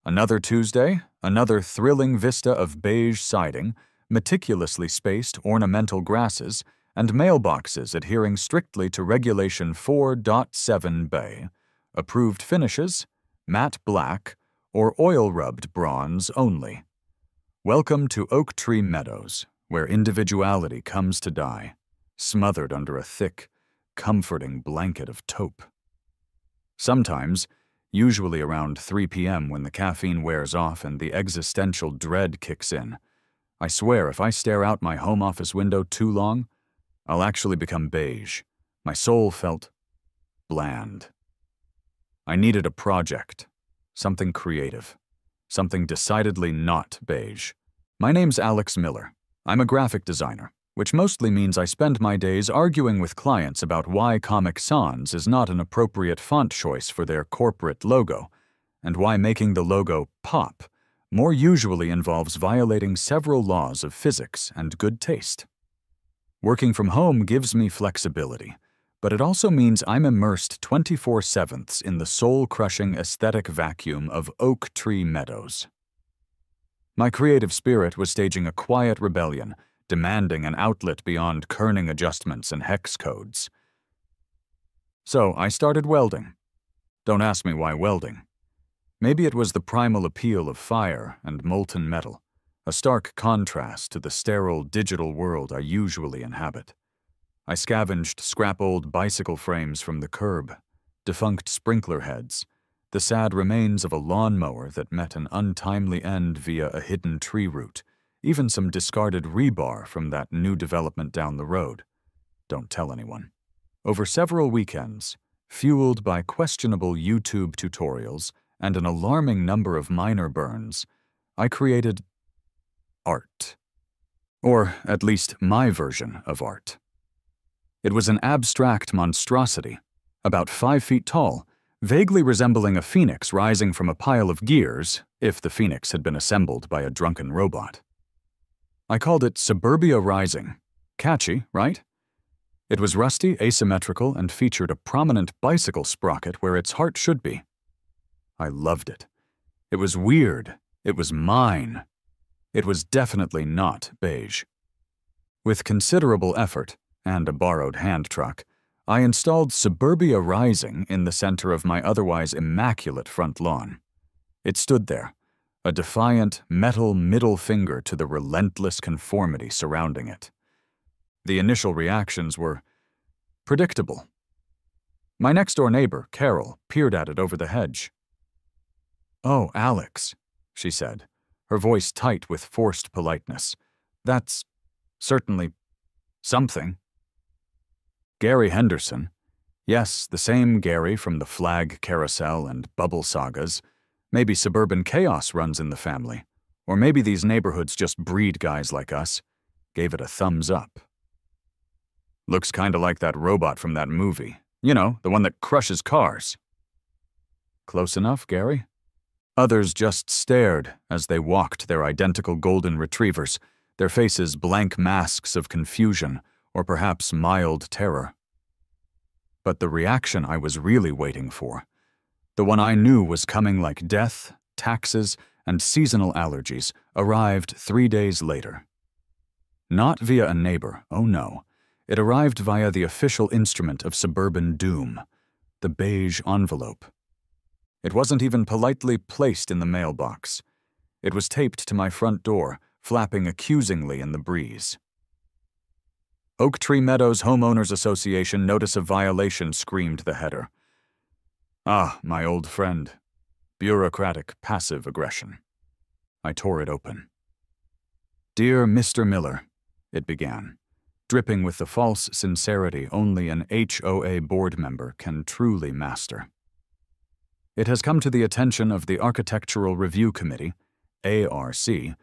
Another Tuesday, another thrilling vista of beige siding, meticulously spaced ornamental grasses, and mailboxes adhering strictly to Regulation 4.7b. Approved finishes, matte black, or oil-rubbed bronze only. Welcome to Oak Tree Meadows, where individuality comes to die, smothered under a thick, comforting blanket of taupe. Sometimes, usually around 3 p.m. when the caffeine wears off and the existential dread kicks in, I swear if I stare out my home office window too long, I'll actually become beige. My soul felt bland. I needed a project, something creative, something decidedly not beige. My name's Alex Miller. I'm a graphic designer, which mostly means I spend my days arguing with clients about why Comic Sans is not an appropriate font choice for their corporate logo, and why making the logo pop more usually involves violating several laws of physics and good taste. Working from home gives me flexibility, but it also means I'm immersed 24/7 in the soul-crushing aesthetic vacuum of Oak Tree Meadows. My creative spirit was staging a quiet rebellion, demanding an outlet beyond kerning adjustments and hex codes. So I started welding. Don't ask me why welding. Maybe it was the primal appeal of fire and molten metal, a stark contrast to the sterile digital world I usually inhabit. I scavenged scrap old bicycle frames from the curb, defunct sprinkler heads, the sad remains of a lawnmower that met an untimely end via a hidden tree root, even some discarded rebar from that new development down the road. Don't tell anyone. Over several weekends, fueled by questionable YouTube tutorials and an alarming number of minor burns, I created art. Or at least my version of art. It was an abstract monstrosity, about 5 feet tall, vaguely resembling a phoenix rising from a pile of gears if the phoenix had been assembled by a drunken robot. I called it Suburbia Rising. Catchy, right? It was rusty, asymmetrical, and featured a prominent bicycle sprocket where its heart should be. I loved it. It was weird. It was mine. It was definitely not beige. With considerable effort, and a borrowed hand truck, I installed Suburbia Rising in the center of my otherwise immaculate front lawn. It stood there, a defiant metal middle finger to the relentless conformity surrounding it. The initial reactions were predictable. My next-door neighbor, Carol, peered at it over the hedge. "Oh, Alex," she said, her voice tight with forced politeness. "That's certainly something." Gary Henderson. Yes, the same Gary from the Flag Carousel and Bubble Sagas. Maybe suburban chaos runs in the family. Or maybe these neighborhoods just breed guys like us. Gave it a thumbs up. "Looks kinda like that robot from that movie. You know, the one that crushes cars." Close enough, Gary? Others just stared as they walked their identical golden retrievers, their faces blank masks of confusion or perhaps mild terror. But the reaction I was really waiting for, the one I knew was coming like death, taxes, and seasonal allergies, arrived 3 days later. Not via a neighbor, oh no. It arrived via the official instrument of suburban doom, the beige envelope. It wasn't even politely placed in the mailbox. It was taped to my front door, flapping accusingly in the breeze. Oak Tree Meadows Homeowners Association Notice of Violation, screamed the header. Ah, my old friend. Bureaucratic passive aggression. I tore it open. "Dear Mr. Miller," it began, dripping with the false sincerity only an HOA board member can truly master. "It has come to the attention of the Architectural Review Committee, ARC,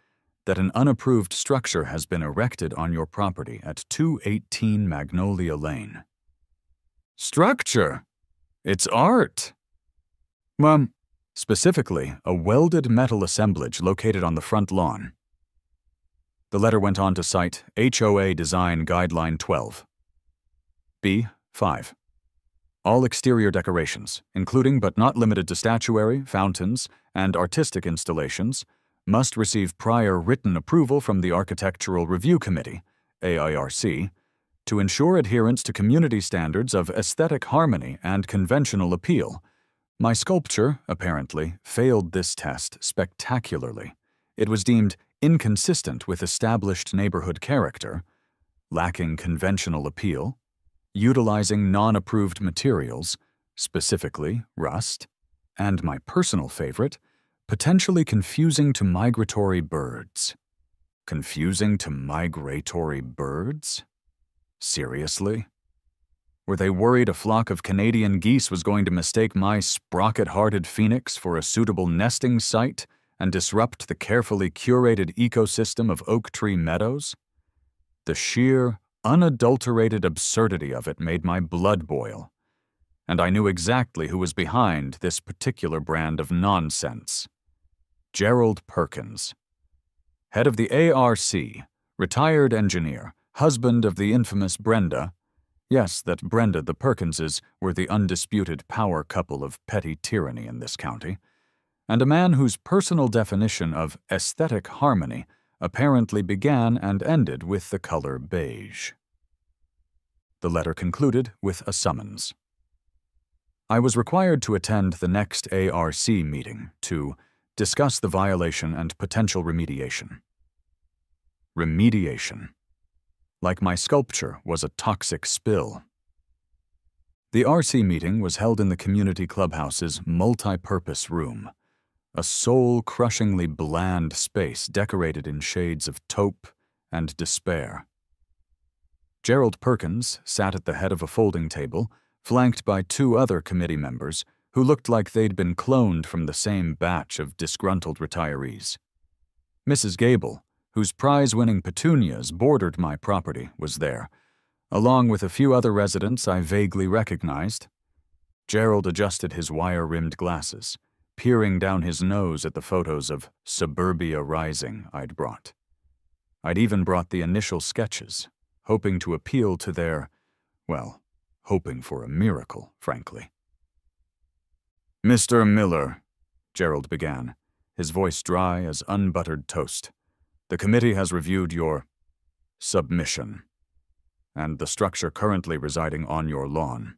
that an unapproved structure has been erected on your property at 218 Magnolia Lane." Structure? It's art. Specifically, a welded metal assemblage located on the front lawn. The letter went on to cite HOA Design Guideline 12. B. 5. All exterior decorations, including but not limited to statuary, fountains, and artistic installations, must receive prior written approval from the Architectural Review Committee, AIRC, to ensure adherence to community standards of aesthetic harmony and conventional appeal. My sculpture, apparently, failed this test spectacularly. It was deemed inconsistent with established neighborhood character, lacking conventional appeal, utilizing non-approved materials, specifically rust, and my personal favorite, potentially confusing to migratory birds. Confusing to migratory birds? Seriously? Were they worried a flock of Canadian geese was going to mistake my sprocket-hearted phoenix for a suitable nesting site and disrupt the carefully curated ecosystem of Oak Tree Meadows? The sheer, unadulterated absurdity of it made my blood boil, and I knew exactly who was behind this particular brand of nonsense. Gerald Perkins, head of the ARC, retired engineer, husband of the infamous Brenda. Yes, that Brenda the Perkinses were the undisputed power couple of petty tyranny in this county, and a man whose personal definition of aesthetic harmony apparently began and ended with the color beige. The letter concluded with a summons. I was required to attend the next ARC meeting to discuss the violation and potential remediation. Remediation. Like my sculpture was a toxic spill. The RC meeting was held in the community clubhouse's multi-purpose room, a soul-crushingly bland space decorated in shades of taupe and despair. Gerald Perkins sat at the head of a folding table, flanked by two other committee members who looked like they'd been cloned from the same batch of disgruntled retirees. Mrs. Gable, whose prize-winning petunias bordered my property, was there, along with a few other residents I vaguely recognized. Gerald adjusted his wire-rimmed glasses, peering down his nose at the photos of Suburbia Rising I'd brought. I'd even brought the initial sketches, hoping to appeal to their, well, hoping for a miracle, frankly. "Mr. Miller," Gerald began, his voice dry as unbuttered toast. "The committee has reviewed your submission and the structure currently residing on your lawn."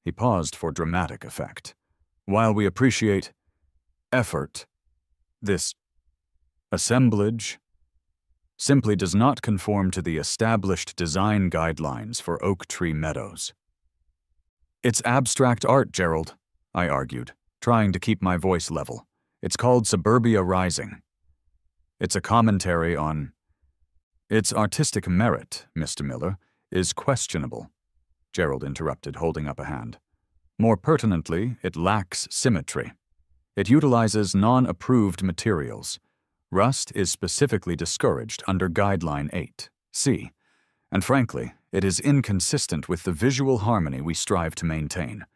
He paused for dramatic effect. "While we appreciate effort, this assemblage simply does not conform to the established design guidelines for Oak Tree Meadows." "It's abstract art, Gerald," I argued, trying to keep my voice level. "It's called Suburbia Rising. It's a commentary on its artistic merit, Mr. Miller, is questionable," Gerald interrupted, holding up a hand. "More pertinently, it lacks symmetry. It utilizes non-approved materials. Rust is specifically discouraged under Guideline 8C, and frankly, it is inconsistent with the visual harmony we strive to maintain."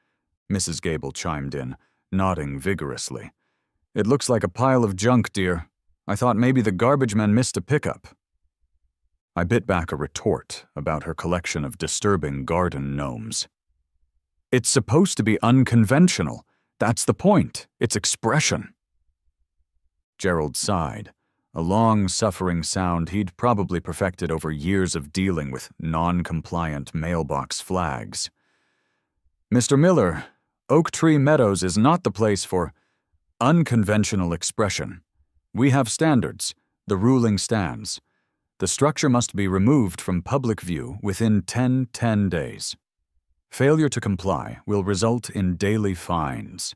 Mrs. Gable chimed in, nodding vigorously. "It looks like a pile of junk, dear. I thought maybe the garbage men missed a pickup." I bit back a retort about her collection of disturbing garden gnomes. "It's supposed to be unconventional. That's the point. It's expression." Gerald sighed, a long-suffering sound he'd probably perfected over years of dealing with non-compliant mailbox flags. "Mr. Miller, Oak Tree Meadows is not the place for unconventional expression. We have standards. The ruling stands. The structure must be removed from public view within 10 days. Failure to comply will result in daily fines."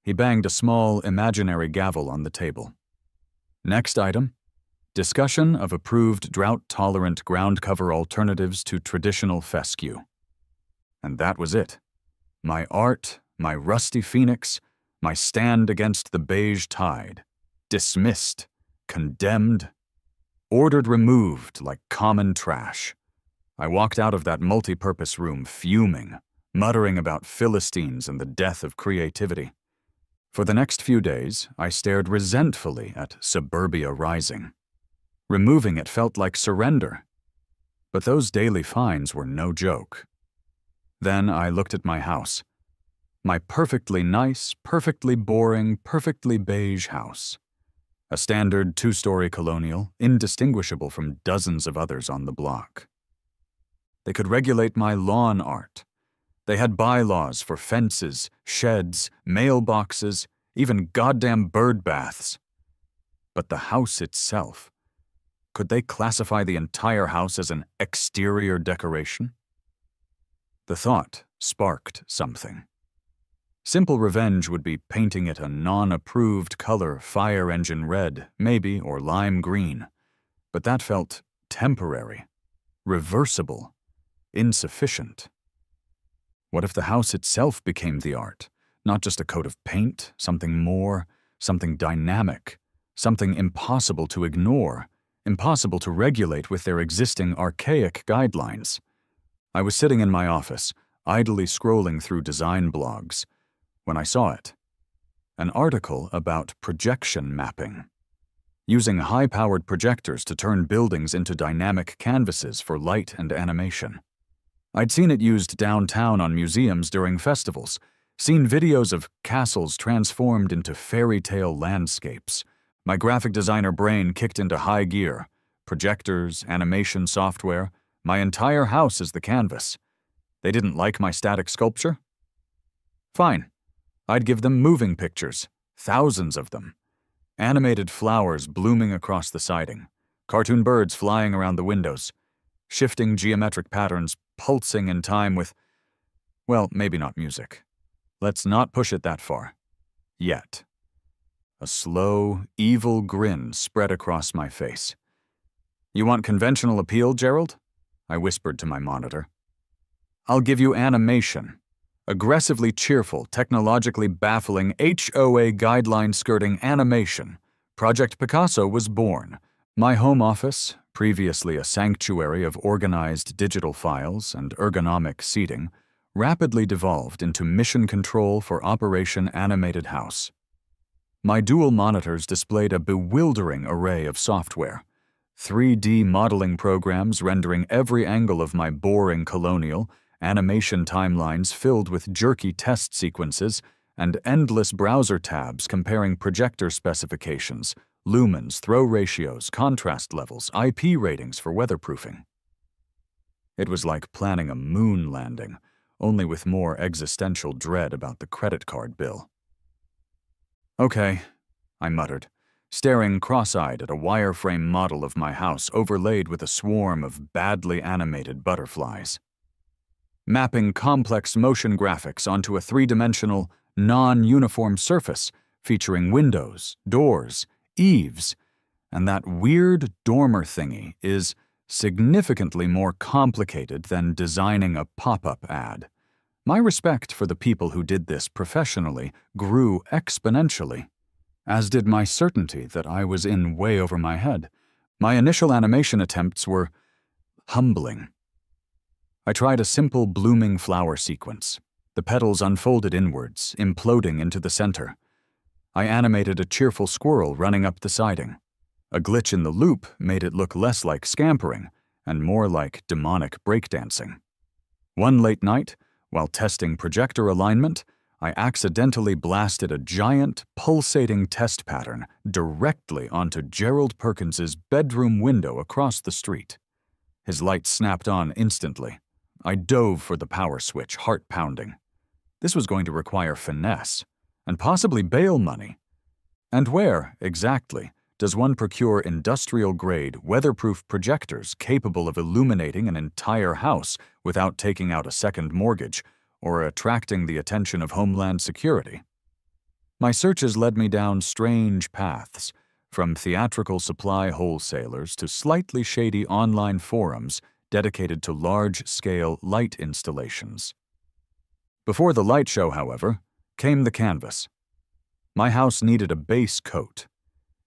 He banged a small, imaginary gavel on the table. "Next item, discussion of approved drought-tolerant ground cover alternatives to traditional fescue." And that was it. My art, my rusty phoenix, my stand against the beige tide. Dismissed, condemned, ordered removed like common trash. I walked out of that multi-purpose room fuming, muttering about Philistines and the death of creativity. For the next few days, I stared resentfully at Suburbia Rising. Removing it felt like surrender. But those daily fines were no joke. Then I looked at my house. My perfectly nice, perfectly boring, perfectly beige house. A standard two-story colonial, indistinguishable from dozens of others on the block. They could regulate my lawn art. They had bylaws for fences, sheds, mailboxes, even goddamn bird baths. But the house itself, could they classify the entire house as an exterior decoration? The thought sparked something. Simple revenge would be painting it a non-approved color, fire engine red, maybe, or lime green. But that felt temporary, reversible, insufficient. What if the house itself became the art, not just a coat of paint, something more, something dynamic, something impossible to ignore, impossible to regulate with their existing archaic guidelines? I was sitting in my office, idly scrolling through design blogs, when I saw it. An article about projection mapping. Using high-powered projectors to turn buildings into dynamic canvases for light and animation. I'd seen it used downtown on museums during festivals, seen videos of castles transformed into fairy tale landscapes. My graphic designer brain kicked into high gear. Projectors, animation software, my entire house is the canvas. They didn't like my static sculpture? Fine. I'd give them moving pictures, thousands of them. Animated flowers blooming across the siding, cartoon birds flying around the windows, shifting geometric patterns pulsing in time with, well, maybe not music. Let's not push it that far. Yet. A slow, evil grin spread across my face. You want conventional appeal, Gerald? I whispered to my monitor. I'll give you animation. Aggressively cheerful, technologically baffling, HOA guideline-skirting animation. Project Picasso was born. My home office, previously a sanctuary of organized digital files and ergonomic seating, rapidly devolved into mission control for Operation Animated House. My dual monitors displayed a bewildering array of software. 3D modeling programs rendering every angle of my boring colonial, animation timelines filled with jerky test sequences, and endless browser tabs comparing projector specifications, lumens, throw ratios, contrast levels, IP ratings for weatherproofing. It was like planning a moon landing, only with more existential dread about the credit card bill. Okay, I muttered, staring cross-eyed at a wireframe model of my house overlaid with a swarm of badly animated butterflies. Mapping complex motion graphics onto a three-dimensional, non-uniform surface featuring windows, doors, eaves, and that weird dormer thingy is significantly more complicated than designing a pop-up ad. My respect for the people who did this professionally grew exponentially, as did my certainty that I was in way over my head. My initial animation attempts were humbling. I tried a simple blooming flower sequence. The petals unfolded inwards, imploding into the center. I animated a cheerful squirrel running up the siding. A glitch in the loop made it look less like scampering and more like demonic breakdancing. One late night, while testing projector alignment, I accidentally blasted a giant, pulsating test pattern directly onto Gerald Perkins's bedroom window across the street. His light snapped on instantly. I dove for the power switch, heart pounding. This was going to require finesse, and possibly bail money. And where, exactly, does one procure industrial-grade, weatherproof projectors capable of illuminating an entire house without taking out a second mortgage or attracting the attention of Homeland Security? My searches led me down strange paths, from theatrical supply wholesalers to slightly shady online forums dedicated to large-scale light installations. Before the light show, however, came the canvas. My house needed a base coat.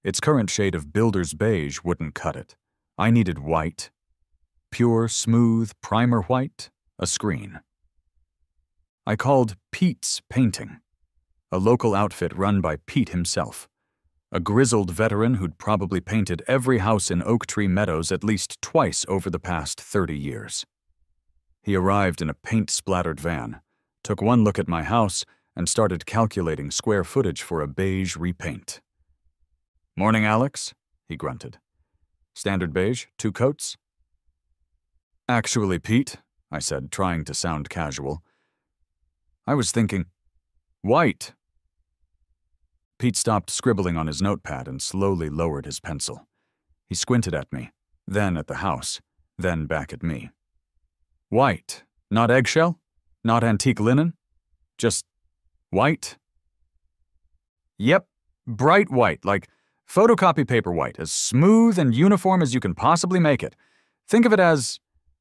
Its current shade of builder's beige wouldn't cut it. I needed white. Pure, smooth, primer white, a screen. I called Pete's Painting, a local outfit run by Pete himself, a grizzled veteran who'd probably painted every house in Oak Tree Meadows at least twice over the past 30 years. He arrived in a paint-splattered van, took one look at my house, and started calculating square footage for a beige repaint. "Morning, Alex," he grunted. "Standard beige, 2 coats?" "Actually, Pete," I said, trying to sound casual, "I was thinking, white." Pete stopped scribbling on his notepad and slowly lowered his pencil. He squinted at me, then at the house, then back at me. "White, not eggshell? Not antique linen? Just white?" "Yep, bright white, like photocopy paper white, as smooth and uniform as you can possibly make it. Think of it as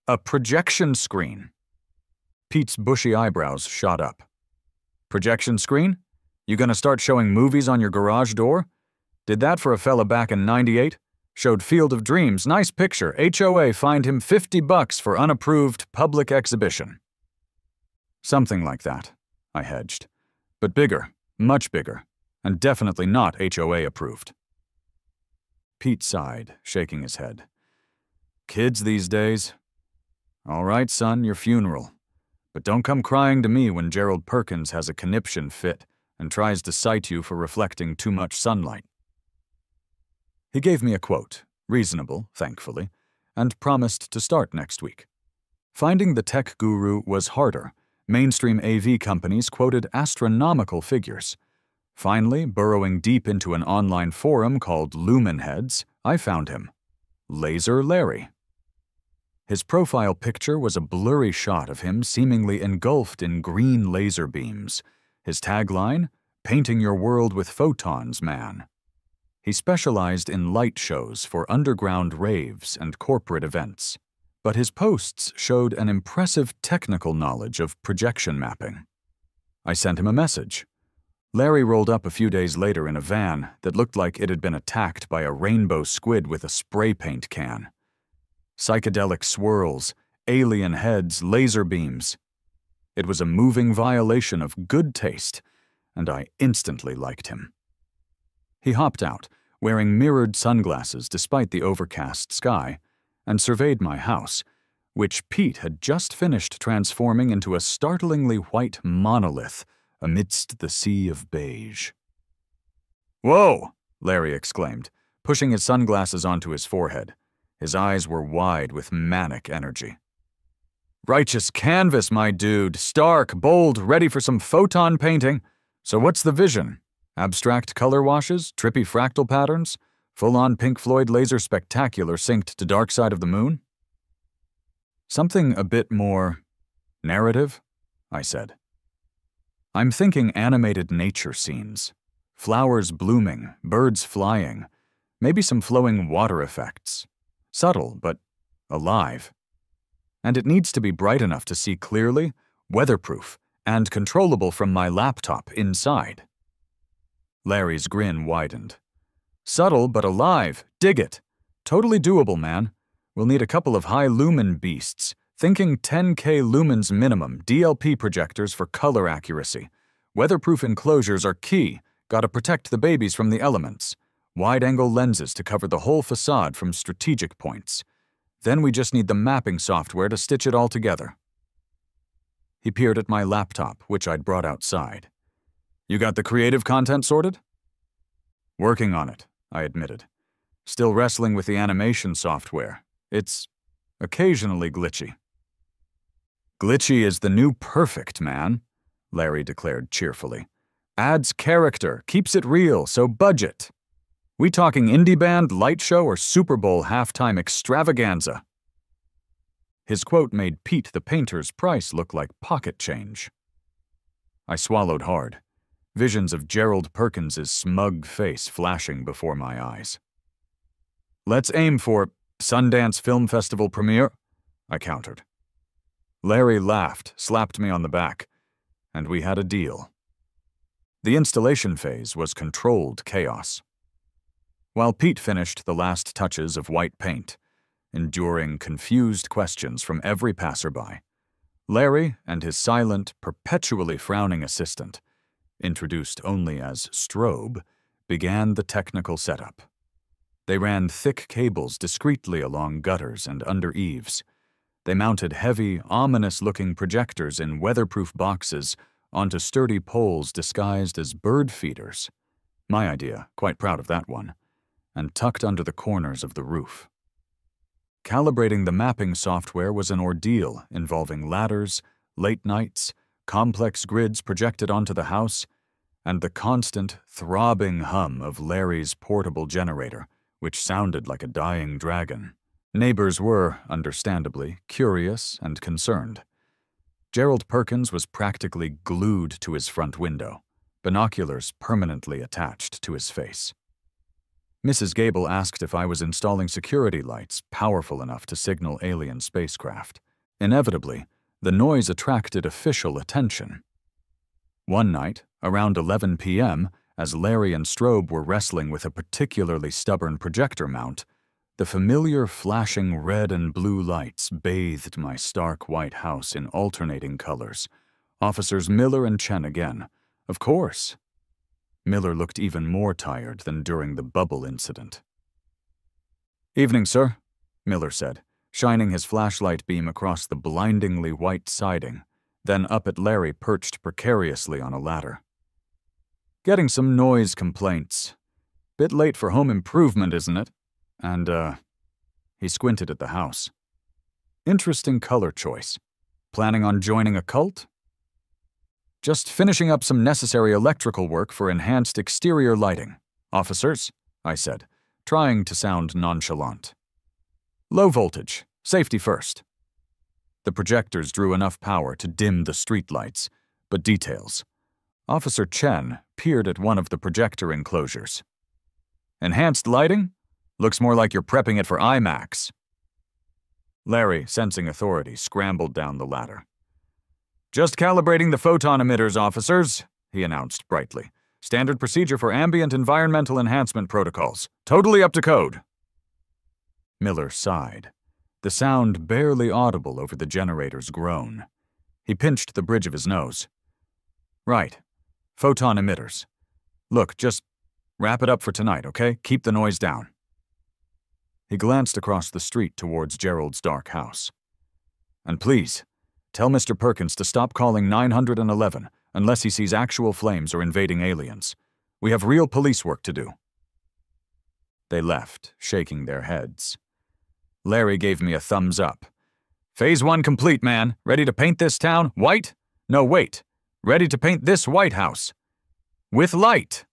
a projection screen." Pete's bushy eyebrows shot up. "Projection screen? You gonna start showing movies on your garage door? Did that for a fella back in '98. Showed Field of Dreams, nice picture, HOA fined him $50 for unapproved public exhibition." "Something like that," I hedged. "But bigger, much bigger, and definitely not HOA approved." Pete sighed, shaking his head. "Kids these days. All right, son, your funeral. But don't come crying to me when Gerald Perkins has a conniption fit and tries to cite you for reflecting too much sunlight." He gave me a quote, reasonable, thankfully, and promised to start next week. Finding the tech guru was harder. Mainstream AV companies quoted astronomical figures. Finally, burrowing deep into an online forum called Lumenheads, I found him. Laser Larry. His profile picture was a blurry shot of him seemingly engulfed in green laser beams. His tagline, "Painting your world with photons, man." He specialized in light shows for underground raves and corporate events, but his posts showed an impressive technical knowledge of projection mapping. I sent him a message. Larry rolled up a few days later in a van that looked like it had been attacked by a rainbow squid with a spray paint can. Psychedelic swirls, alien heads, laser beams. It was a moving violation of good taste, and I instantly liked him. He hopped out, wearing mirrored sunglasses despite the overcast sky, and surveyed my house, which Pete had just finished transforming into a startlingly white monolith amidst the sea of beige. "Whoa!" Larry exclaimed, pushing his sunglasses onto his forehead. His eyes were wide with manic energy. "Righteous canvas, my dude. Stark, bold, ready for some photon painting. So what's the vision? Abstract color washes, trippy fractal patterns, full-on Pink Floyd laser spectacular synced to Dark Side of the Moon?" "Something a bit more narrative," I said. "I'm thinking animated nature scenes. Flowers blooming, birds flying, maybe some flowing water effects. Subtle, but alive. And it needs to be bright enough to see clearly, weatherproof, and controllable from my laptop inside." Larry's grin widened. "Subtle but alive. Dig it. Totally doable, man. We'll need a couple of high-lumen beasts. Thinking 10K lumens minimum, DLP projectors for color accuracy. Weatherproof enclosures are key. Gotta protect the babies from the elements. Wide-angle lenses to cover the whole facade from strategic points. Then we just need the mapping software to stitch it all together." He peered at my laptop, which I'd brought outside. "You got the creative content sorted?" "Working on it," I admitted. "Still wrestling with the animation software. It's occasionally glitchy." "Glitchy is the new perfect, man," Larry declared cheerfully. "Adds character, keeps it real, so budget. We talking indie band, light show, or Super Bowl halftime extravaganza?" His quote made Pete the painter's price look like pocket change. I swallowed hard, visions of Gerald Perkins's smug face flashing before my eyes. "Let's aim for Sundance Film Festival premiere," I countered. Larry laughed, slapped me on the back, and we had a deal. The installation phase was controlled chaos. While Pete finished the last touches of white paint, enduring confused questions from every passerby, Larry and his silent, perpetually frowning assistant, introduced only as Strobe, began the technical setup. They ran thick cables discreetly along gutters and under eaves, They mounted heavy, ominous-looking projectors in weatherproof boxes onto sturdy poles disguised as bird feeders. My idea, quite proud of that one, and tucked under the corners of the roof. Calibrating the mapping software was an ordeal involving ladders, late nights, complex grids projected onto the house, and the constant, throbbing hum of Larry's portable generator, which sounded like a dying dragon. Neighbors were, understandably, curious and concerned. Gerald Perkins was practically glued to his front window, binoculars permanently attached to his face. Mrs. Gable asked if I was installing security lights powerful enough to signal alien spacecraft. Inevitably, the noise attracted official attention. One night, around 11 p.m., as Larry and Strobe were wrestling with a particularly stubborn projector mount, the familiar flashing red and blue lights bathed my stark white house in alternating colors. Officers Miller and Chen again. Of course. Miller looked even more tired than during the bubble incident. "Evening, sir," Miller said, shining his flashlight beam across the blindingly white siding, then up at Larry perched precariously on a ladder. "Getting some noise complaints. Bit late for home improvement, isn't it? And, he squinted at the house. Interesting color choice. Planning on joining a cult? Just finishing up some necessary electrical work for enhanced exterior lighting, officers," I said, trying to sound nonchalant. "Low voltage, safety first." The projectors drew enough power to dim the streetlights, but details. Officer Chen peered at one of the projector enclosures. "Enhanced lighting? Looks more like you're prepping it for IMAX." Larry, sensing authority, scrambled down the ladder. "Just calibrating the photon emitters, officers," he announced brightly. "Standard procedure for ambient environmental enhancement protocols. Totally up to code." Miller sighed, the sound barely audible over the generator's groan. He pinched the bridge of his nose. "Right. Photon emitters. Look, just wrap it up for tonight, okay? Keep the noise down." He glanced across the street towards Gerald's dark house. "And please, tell Mr. Perkins to stop calling 911 unless he sees actual flames or invading aliens. We have real police work to do." They left, shaking their heads. Larry gave me a thumbs up. "Phase 1 complete, man. Ready to paint this town white? No, wait. Ready to paint this White House. With light."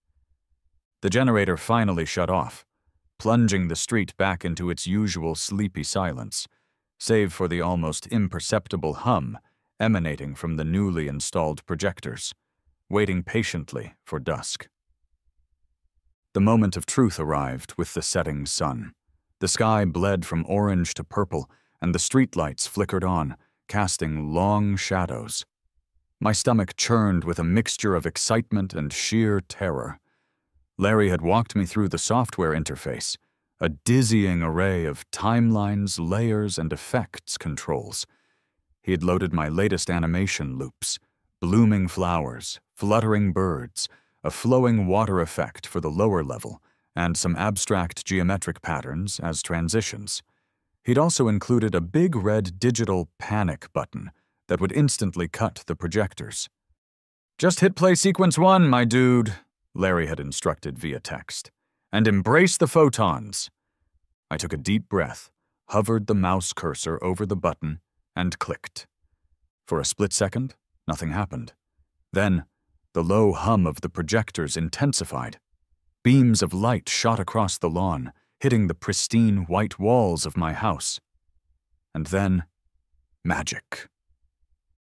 The generator finally shut off, plunging the street back into its usual sleepy silence, save for the almost imperceptible hum emanating from the newly installed projectors, waiting patiently for dusk. The moment of truth arrived with the setting sun. The sky bled from orange to purple, and the streetlights flickered on, casting long shadows. My stomach churned with a mixture of excitement and sheer terror. Larry had walked me through the software interface, a dizzying array of timelines, layers, and effects controls. He had loaded my latest animation loops, blooming flowers, fluttering birds, a flowing water effect for the lower level, and some abstract geometric patterns as transitions. He'd also included a big red digital panic button that would instantly cut the projectors. "Just hit play sequence 1, my dude," Larry had instructed via text, "and embrace the photons." I took a deep breath, hovered the mouse cursor over the button, and clicked. For a split second, nothing happened. Then, the low hum of the projectors intensified. Beams of light shot across the lawn, hitting the pristine white walls of my house. And then, magic.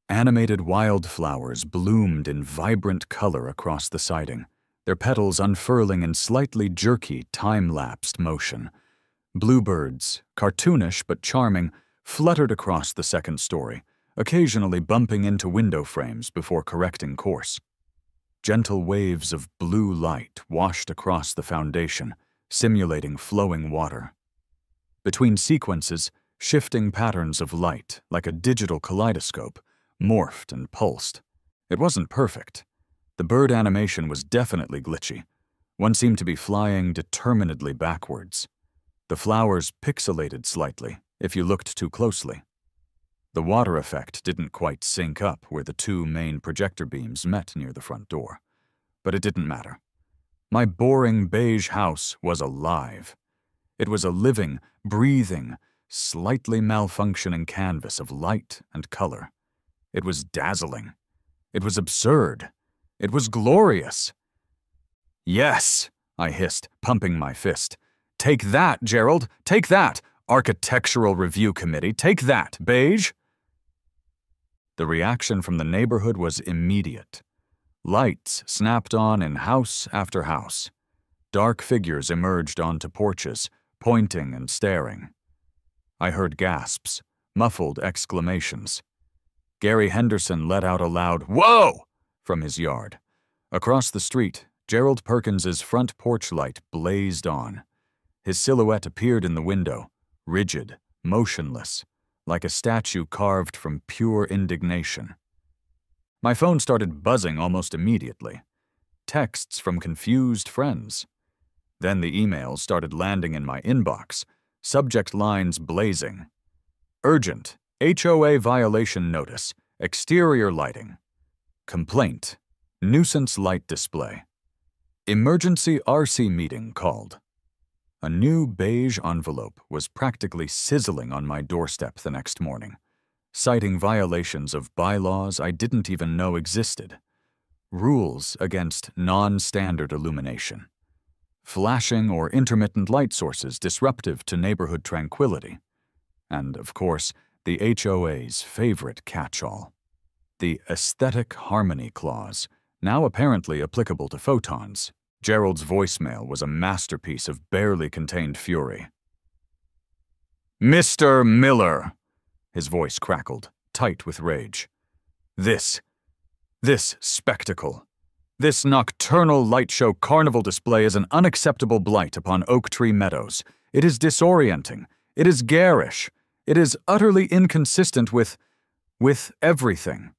Animated wildflowers bloomed in vibrant color across the siding, their petals unfurling in slightly jerky, time-lapsed motion. Bluebirds, cartoonish but charming, fluttered across the second story, occasionally bumping into window frames before correcting course. Gentle waves of blue light washed across the foundation, simulating flowing water. Between sequences, shifting patterns of light, like a digital kaleidoscope, morphed and pulsed. It wasn't perfect. The bird animation was definitely glitchy. One seemed to be flying determinedly backwards. The flowers pixelated slightly, if you looked too closely. The water effect didn't quite sync up where the two main projector beams met near the front door. But it didn't matter. My boring beige house was alive. It was a living, breathing, slightly malfunctioning canvas of light and color. It was dazzling. It was absurd. It was glorious. "Yes," I hissed, pumping my fist. "Take that, Gerald! Take that! Architectural Review Committee! Take that, beige!" The reaction from the neighborhood was immediate. Lights snapped on in house after house. Dark figures emerged onto porches, pointing and staring. I heard gasps, muffled exclamations. Gary Henderson let out a loud "Whoa!" from his yard. Across the street, Gerald Perkins's front porch light blazed on. His silhouette appeared in the window, rigid, motionless, like a statue carved from pure indignation. My phone started buzzing almost immediately. Texts from confused friends. Then the emails started landing in my inbox, subject lines blazing. Urgent, HOA violation notice, exterior lighting. Complaint, nuisance light display. Emergency RC meeting called. A new beige envelope was practically sizzling on my doorstep the next morning, citing violations of bylaws I didn't even know existed. Rules against non-standard illumination. Flashing or intermittent light sources disruptive to neighborhood tranquility. And, of course, the HOA's favorite catch-all. The Aesthetic Harmony Clause, now apparently applicable to photons. Gerald's voicemail was a masterpiece of barely contained fury. "Mr. Miller!" His voice crackled, tight with rage. This spectacle, this nocturnal light show carnival display is an unacceptable blight upon Oak Tree Meadows. It is disorienting. It is garish. It is utterly inconsistent with everything.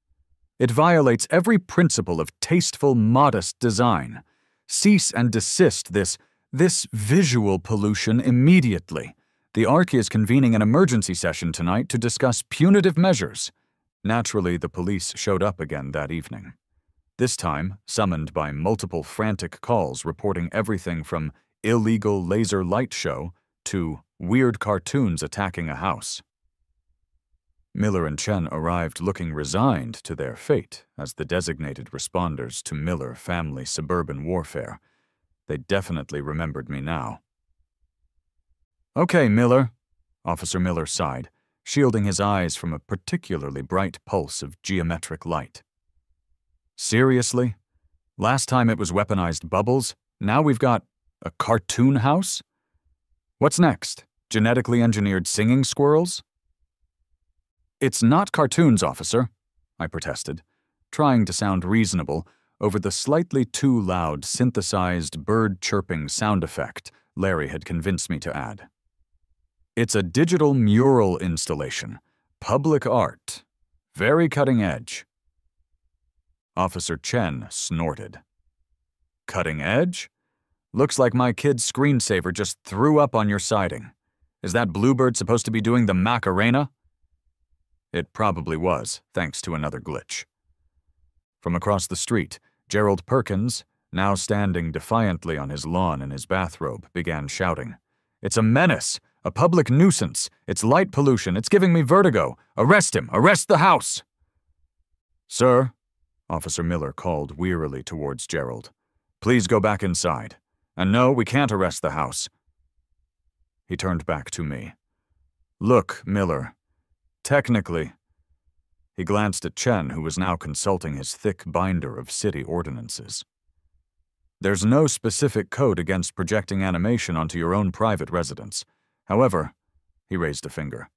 It violates every principle of tasteful, modest design. Cease and desist this visual pollution immediately. The Arch is convening an emergency session tonight to discuss punitive measures. Naturally, the police showed up again that evening. This time, summoned by multiple frantic calls reporting everything from illegal laser light show to weird cartoons attacking a house. Miller and Chen arrived looking resigned to their fate as the designated responders to Miller family suburban warfare. They definitely remembered me now. "Okay, Miller," Officer Miller sighed, shielding his eyes from a particularly bright pulse of geometric light. "Seriously? Last time it was weaponized bubbles, now we've got a cartoon house? What's next? Genetically engineered singing squirrels?" "It's not cartoons, officer," I protested, trying to sound reasonable over the slightly too loud synthesized bird-chirping sound effect Larry had convinced me to add. "It's a digital mural installation. Public art. Very cutting edge." Officer Chen snorted. "Cutting edge? Looks like my kid's screensaver just threw up on your siding. Is that Bluebird supposed to be doing the Macarena?" It probably was, thanks to another glitch. From across the street, Gerald Perkins, now standing defiantly on his lawn in his bathrobe, began shouting, "It's a menace! A public nuisance! It's light pollution! It's giving me vertigo! Arrest him! Arrest the house!" "Sir," Officer Miller called wearily towards Gerald, "please go back inside. And no, we can't arrest the house." He turned back to me. "Look, Miller. Technically," he glanced at Chen, who was now consulting his thick binder of city ordinances. "There's no specific code against projecting animation onto your own private residence. However," he raised a finger,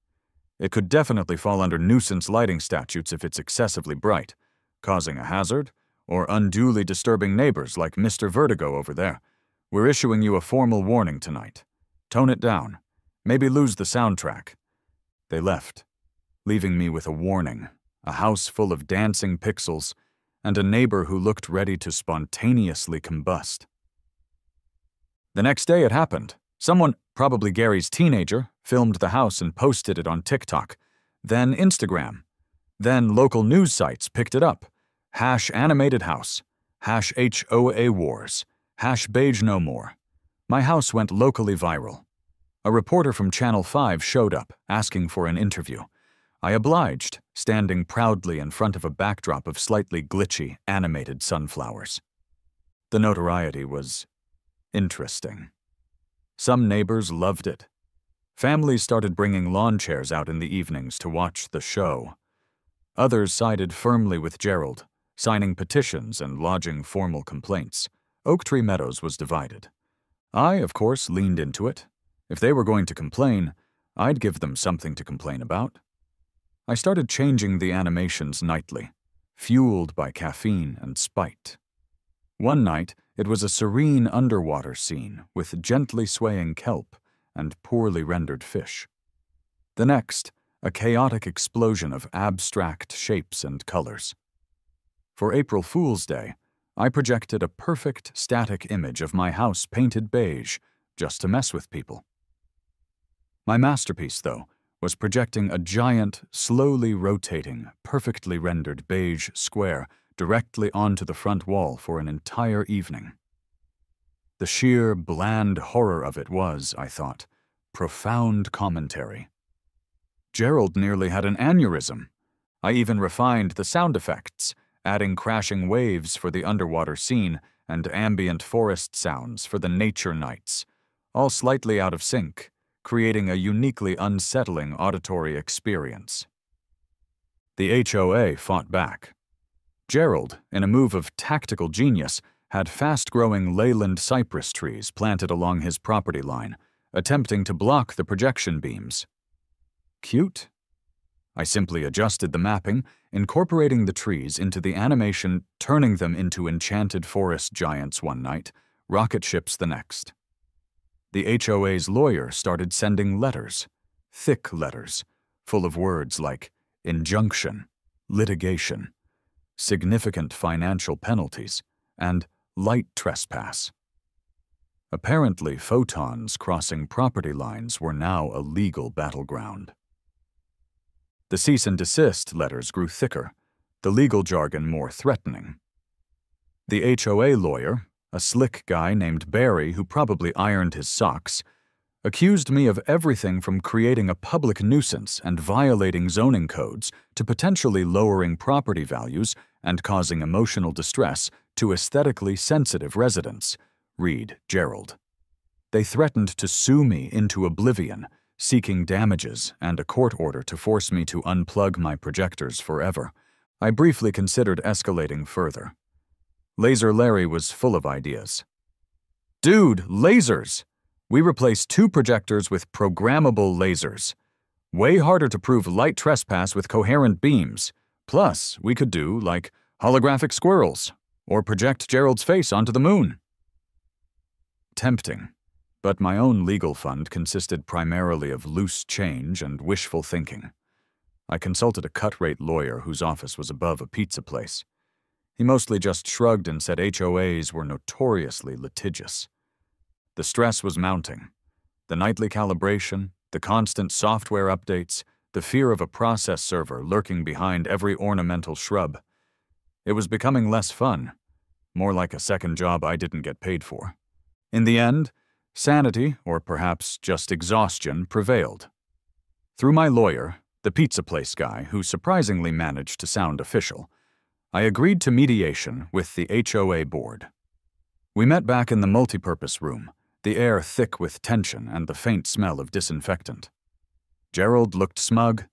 "it could definitely fall under nuisance lighting statutes if it's excessively bright, causing a hazard, or unduly disturbing neighbors like Mr. Vertigo over there. We're issuing you a formal warning tonight. Tone it down. Maybe lose the soundtrack." They left, leaving me with a warning, a house full of dancing pixels, and a neighbor who looked ready to spontaneously combust. The next day it happened. Someone, probably Gary's teenager, filmed the house and posted it on TikTok. then Instagram. Then local news sites picked it up. #AnimatedHouse, #HOA Wars, #Beige No More. My house went locally viral. A reporter from Channel 5 showed up, asking for an interview. I obliged, standing proudly in front of a backdrop of slightly glitchy, animated sunflowers. The notoriety was interesting. Some neighbors loved it. Families started bringing lawn chairs out in the evenings to watch the show. Others sided firmly with Gerald, signing petitions and lodging formal complaints. Oak Tree Meadows was divided. I, of course, leaned into it. If they were going to complain, I'd give them something to complain about. I started changing the animations nightly, fueled by caffeine and spite. One night, it was a serene underwater scene with gently swaying kelp and poorly rendered fish. The next, a chaotic explosion of abstract shapes and colors. For April Fool's Day, I projected a perfect static image of my house painted beige just to mess with people. My masterpiece, though, was projecting a giant, slowly rotating, perfectly rendered beige square directly onto the front wall for an entire evening. The sheer, bland horror of it was, I thought, profound commentary. Gerald nearly had an aneurysm. I even refined the sound effects, adding crashing waves for the underwater scene and ambient forest sounds for the nature nights, all slightly out of sync, creating a uniquely unsettling auditory experience. The HOA fought back. Gerald, in a move of tactical genius, had fast-growing leyland cypress trees planted along his property line, attempting to block the projection beams. Cute? I simply adjusted the mapping, incorporating the trees into the animation, turning them into enchanted forest giants one night, rocket ships the next. The HOA's lawyer started sending letters, thick letters, full of words like injunction, litigation, significant financial penalties, and light trespass. Apparently, photons crossing property lines were now a legal battleground. The cease and desist letters grew thicker, the legal jargon more threatening. The HOA lawyer, a slick guy named Barry who probably ironed his socks, accused me of everything from creating a public nuisance and violating zoning codes to potentially lowering property values and causing emotional distress to aesthetically sensitive residents. Read Gerald. They threatened to sue me into oblivion, seeking damages and a court order to force me to unplug my projectors forever. I briefly considered escalating further. Laser Larry was full of ideas. Dude, lasers! We replaced 2 projectors with programmable lasers. Way harder to prove light trespass with coherent beams. Plus, we could do, like, holographic squirrels, or project Gerald's face onto the moon. Tempting, but my own legal fund consisted primarily of loose change and wishful thinking. I consulted a cut-rate lawyer whose office was above a pizza place. He mostly just shrugged and said HOAs were notoriously litigious. The stress was mounting. The nightly calibration, the constant software updates, the fear of a process server lurking behind every ornamental shrub. It was becoming less fun, more like a second job I didn't get paid for. In the end, sanity, or perhaps just exhaustion, prevailed. Through my lawyer, the pizza place guy who surprisingly managed to sound official, I agreed to mediation with the HOA board. We met back in the multipurpose room, the air thick with tension and the faint smell of disinfectant. Gerald looked smug,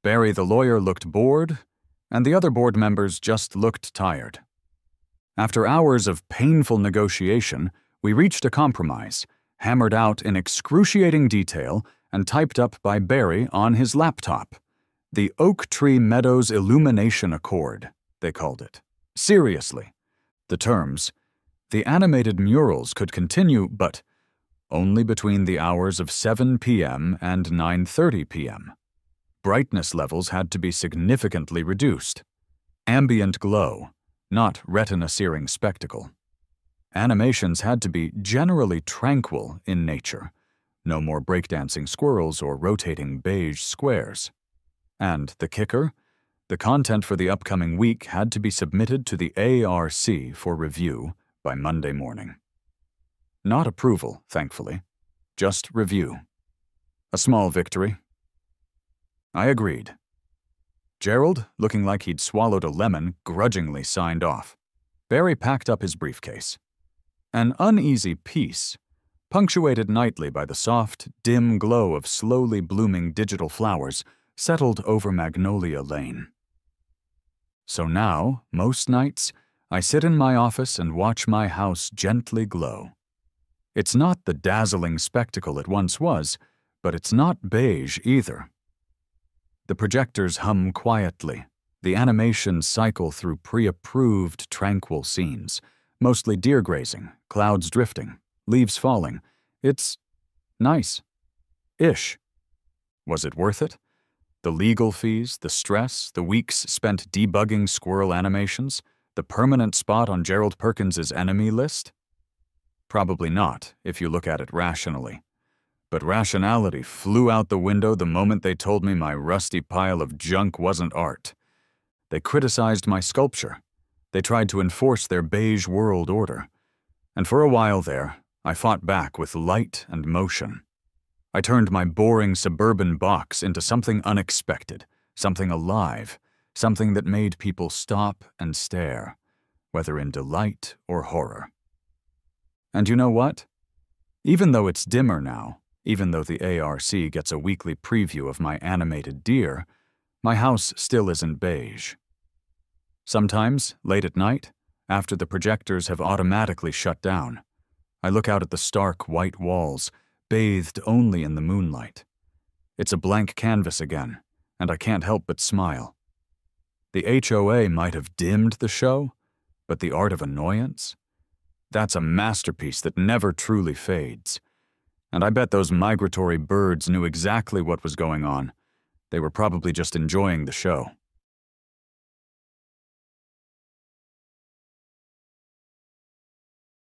Barry the lawyer looked bored, and the other board members just looked tired. After hours of painful negotiation, we reached a compromise, hammered out in excruciating detail and typed up by Barry on his laptop. The Oak Tree Meadows Illumination Accord, they called it. Seriously. The terms, the animated murals could continue, but only between the hours of 7 p.m. and 9:30 p.m. Brightness levels had to be significantly reduced. Ambient glow, not retina-searing spectacle. Animations had to be generally tranquil in nature. No more breakdancing squirrels or rotating beige squares. And the kicker? The content for the upcoming week had to be submitted to the ARC for review by Monday morning. Not approval, thankfully. Just review. A small victory. I agreed. Gerald, looking like he'd swallowed a lemon, grudgingly signed off. Barry packed up his briefcase. An uneasy peace, punctuated nightly by the soft, dim glow of slowly blooming digital flowers, settled over Magnolia Lane. So now, most nights, I sit in my office and watch my house gently glow. It's not the dazzling spectacle it once was, but it's not beige either. The projectors hum quietly. The animations cycle through pre-approved tranquil scenes, mostly deer grazing, clouds drifting, leaves falling. It's nice. Ish. Was it worth it? The legal fees, the stress, the weeks spent debugging squirrel animations, the permanent spot on Gerald Perkins's enemy list? Probably not, if you look at it rationally. But rationality flew out the window the moment they told me my rusty pile of junk wasn't art. They criticized my sculpture. They tried to enforce their beige world order. And for a while there, I fought back with light and motion. I turned my boring suburban box into something unexpected, something alive, something that made people stop and stare, whether in delight or horror. And you know what? Even though it's dimmer now, even though the ARC gets a weekly preview of my animated deer, my house still isn't beige. Sometimes, late at night, after the projectors have automatically shut down, I look out at the stark white walls, bathed only in the moonlight. It's a blank canvas again, and I can't help but smile. The HOA might have dimmed the show, but the art of annoyance? That's a masterpiece that never truly fades. And I bet those migratory birds knew exactly what was going on. They were probably just enjoying the show.